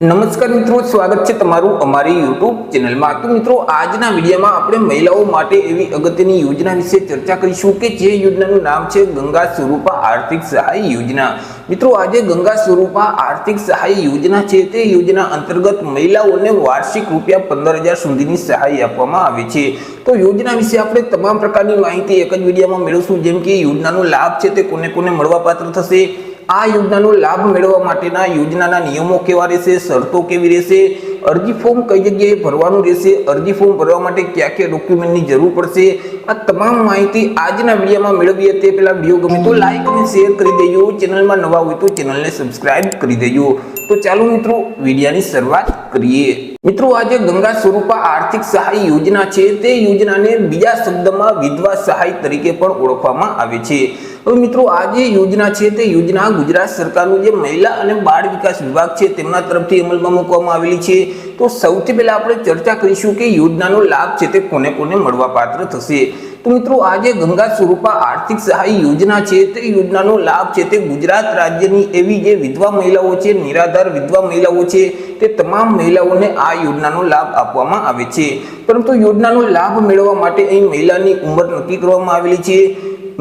નમસ્કાર મિત્રો, સ્વાગત છે તમારું અમારી YouTube ચેનલમાં। તો મિત્રો, આજના વિડીયોમાં આપણે મહિલાઓ માટે એવી અગત્યની યોજના વિશે ચર્ચા કરીશું કે જે યોજનાનું નામ છે ગંગા સ્વરૂપા આર્થિક સહાય યોજના। મિત્રો, આજે ગંગા સ્વરૂપા આર્થિક સહાય યોજના છે તે યોજના અંતર્ગત મહિલાઓને વાર્ષિક રૂપિયા 15,000 સુધીની સહાય આપવામાં આવે છે। તો યોજના વિશે આપણે તમામ પ્રકારની માહિતી એક જ વિડીયોમાં મેળવશું, જેમ કે યોજનાનો લાભ છે તે કોને કોને મળવાપાત્ર થશે, આ યોજનાનો લાભ મેળવવા માટેના યોજનાના નિયમો કેવા રહેશે, શરતો કેવી રહેશે, અરજી ફોર્મ કઈ જગ્યાએ ભરવાનું રહેશે, અરજી ફોર્મ ભરવા માટે કયા કયા ડોક્યુમેન્ટની જરૂર પડશે, આ તમામ માહિતી આજના વિડીયોમાં મેળવીએ તે પહેલા વિડીયો ગમે તો લાઈક અને શેર કરી દેજો, ચેનલમાં નવા હોય તો ચેનલને સબસ્ક્રાઇબ કરી દેજો। તો ચાલો મિત્રો, વિડીયોની શરૂઆત કરીએ। મિત્રો, આજે ગંગા સ્વરૂપા આર્થિક સહાય યોજના છે તે યોજનાને બીજા શબ્દમાં વિધવા સહાય તરીકે પણ ઓળખવામાં આવે છે। હવે મિત્રો, આ જે યોજના છે તે યોજના ગુજરાત સરકારનું જે મહિલા અને બાળ વિકાસ વિભાગ છે તેમના તરફથી અમલમાં મૂકવામાં આવેલી છે। તો સૌથી પહેલા આપણે ચર્ચા કરીશું કે યોજનાનો લાભ છે તે કોને કોને મળવાપાત્ર થશે। તો મિત્રો, આ જે ગંગા સ્વરૂપા આર્થિક સહાય યોજના છે તે યોજનાનો લાભ છે તે ગુજરાત રાજ્યની એવી જે વિધવા મહિલાઓ છે, નિરાધાર વિધવા મહિલાઓ છે, તે તમામ મહિલાઓને આ યોજનાનો લાભ આપવામાં આવે છે। પરંતુ યોજનાનો લાભ મેળવવા માટે અહીં મહિલાની ઉંમર નક્કી કરવામાં આવેલી છે।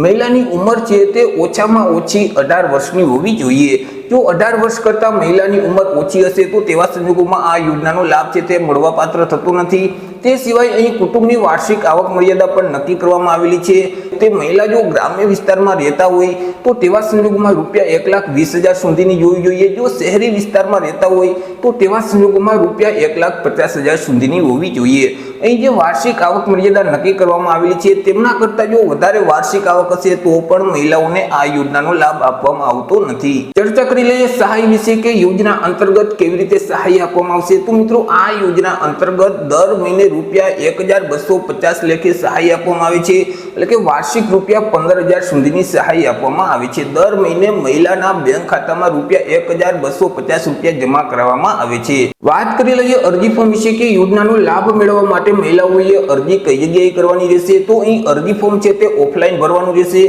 મહિલાની ઉંમર છે તે ઓછામાં ઓછી 18 વર્ષની હોવી જોઈએ। જો 18 વર્ષ કરતા મહિલાની ઉંમર ઓછી હશે તો તેવા સંજોગોમાં આ યોજનાનો લાભ છે તે મળવાપાત્ર થતો નથી। તે સિવાય અહીં કુટુંબની વાર્ષિક આવક મર્યાદા પણ નક્કી કરવામાં આવેલી છે। તે મહિલા જો ગ્રામ્ય વિસ્તારમાં રહેતા હોય તો તેવા સંજોગોમાં રૂપિયા 1,20,000 સુધીની જોવી જોઈએ। જો શહેરી વિસ્તારમાં રહેતા હોય તો તેવા સંજોગોમાં રૂપિયા 1,50,000 સુધીની હોવી જોઈએ। અહીં જે વાર્ષિક આવક મર્યાદા નક્કી કરવામાં આવેલી છે તેમના કરતાં જો વધારે વાર્ષિક આવક હશે તો પણ મહિલાઓને આ યોજનાનો લાભ આપવામાં આવતો નથી। ચર્ચા કરી લઈએ સહાય વિશે કે યોજના અંતર્ગત કેવી રીતે સહાય આપવામાં આવશે। તો મિત્રો, આ યોજના અંતર્ગત દર મહિને રૂપિયા 1,250 લેખે સહાય આપવામાં આવે છે, એટલે કે વાર્ષિક રૂપિયા 15,000 સુધીની સહાય આપવામાં આવે છે। દર મહિને મહિલાના બેંક ખાતામાં રૂપિયા 1,250 રૂપિયા જમા કરાવવામાં આવે છે। વાત કરી લઈએ અરજી ફોર્મ વિશે કે યોજનાનો લાભ મેળવવા માટે મહિલાઓએ અરજી કઈ જગ્યાએ કરવાની રહેશે। તો અહીં અરજી ફોર્મ છે તે ઓફલાઈન ભરવાનું રહેશે।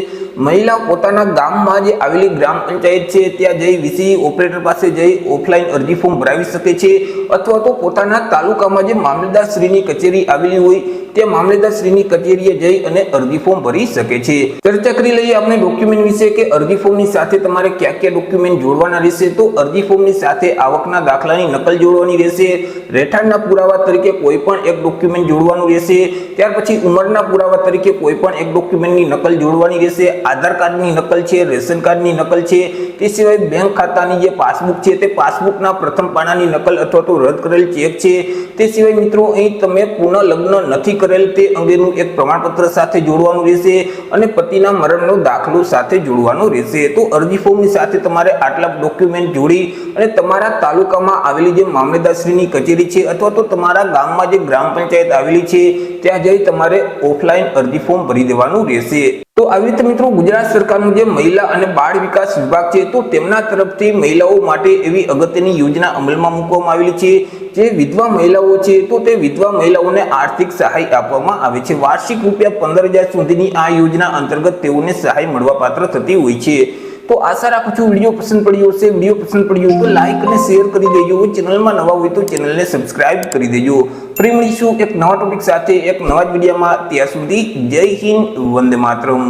મહિલા પોતાના ગામમાં જે આવેલી ગ્રામ પંચાયત છે ત્યાં જઈ વીસી ઓપરેટર પાસે જઈ ઓફલાઈન અરજી ફોર્મ ભરાવી શકે છે, અથવા તો પોતાના તાલુકામાં જે મામલતદાર શ્રીની કચેરી આવેલી હોય તે મામલતદાર શ્રીની કચેરીએ જઈ અને અરજી ફોર્મ ભરી શકે છે। ચર્ચા કરી લઈએ આપણે ડોક્યુમેન્ટ વિશે કે અરજી ફોર્મની સાથે તમારે કયા કયા ડોક્યુમેન્ટ જોડવાના રહેશે। તો અરજી ફોર્મની સાથે આવકના દાખલાની નકલ જોડવાની રહેશે, રહેઠાણના પુરાવા તરીકે કોઈ પણ એક ડોક્યુમેન્ટ જોડવાનું રહેશે, ત્યાર પછી ઉંમરના પુરાવા તરીકે કોઈ પણ એક ડોક્યુમેન્ટની નકલ જોડવાની રહેશે, આધાર કાર્ડની નકલ છે, રેશન કાર્ડની નકલ છે, તે સિવાય બેંક ખાતાની જે પાસબુક છે તે પાસબુકના પ્રથમ પાનાની નકલ અથવા તો રદ કરેલ ચેક છે, તે સિવાય મિત્રો અહીં તમે પુનઃ લગ્ન નથી કરેલ તે અંગેનું એક પ્રમાણપત્ર સાથે જોડવાનું રહેશે અને પતિના મરણનો દાખલો સાથે જોડવાનો રહેશે। તો અરજી ફોર્મની સાથે તમારે આટલા ડોક્યુમેન્ટ જોડી અને તમારા તાલુકામાં આવેલી જે મામલતદારશ્રીની કચેરી છે અથવા તો તમારા ગામમાં જે ગ્રામ પંચાયત આવેલી છે ત્યાં જઈ તમારે ઓફલાઈન અરજી ફોર્મ ભરી દેવાનું રહેશે। તો આવી રીતે મિત્રો, ગુજરાત સરકારનું જે મહિલા અને બાળ વિકાસ વિભાગ છે તો તેમના તરફથી મહિલાઓ માટે એવી અગત્યની યોજના અમલમાં મૂકવામાં આવેલી છે। જે વિધવા મહિલાઓ છે તો તે વિધવા મહિલાઓને આર્થિક સહાય આપવામાં આવે છે। વાર્ષિક રૂપિયા 15,000 સુધીની આ યોજના અંતર્ગત તેઓને સહાય મળવાપાત્ર થતી હોય છે। તો આશા રાખું છું વિડીયો પસંદ પડ્યો હશે। વિડીયો પસંદ પડ્યો તો લાઈક અને શેર કરી દેજો, ચેનલમાં નવા હોય તો ચેનલને સબસ્ક્રાઇબ કરી દેજો। ફરી મળીશું એક નવા ટોપિક સાથે એક નવા જ વિડીયોમાં। ત્યાં સુધી જય હિન્દ, વંદે માતરમ।